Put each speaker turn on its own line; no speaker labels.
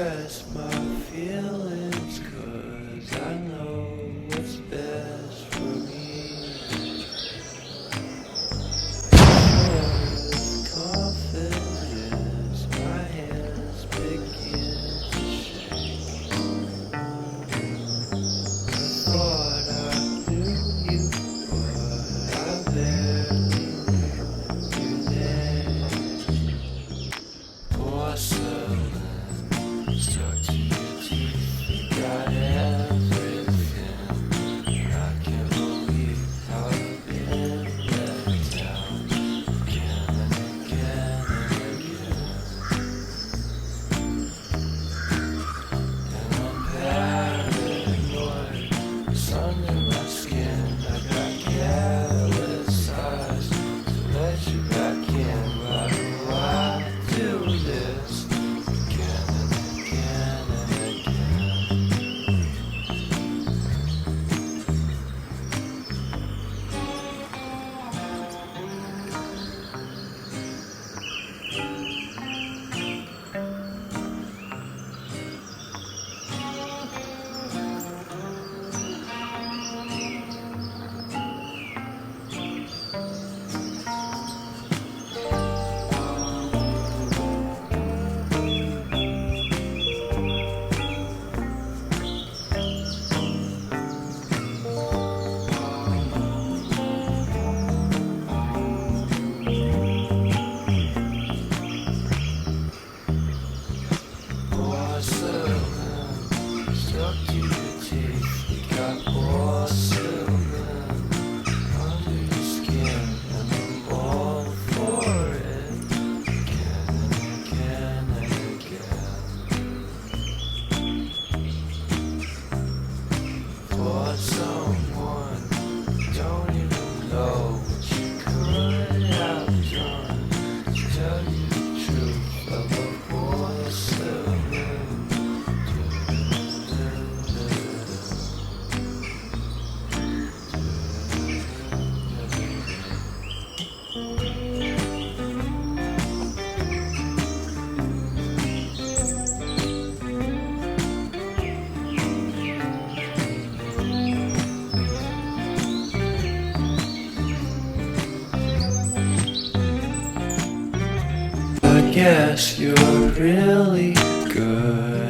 express my feelings, 'cause I know what's best for me. Confidence, my hands begin to shake. I thought I knew you, but I barely knew your name. Porcelain stuck to your teeth, you got everything. I can't believe how I've been let down again and again and again. And I'm paranoid, sun in my skin. I got careless eyes to let you back in. Why do I do this again and again and again? Porcelain stuck to your teeth, you got porcelain under your skin, and I'm all for it again and again and again. For someone you don't even know what you could have done. To tell you the truth, I love porcelain. I guess you're really good.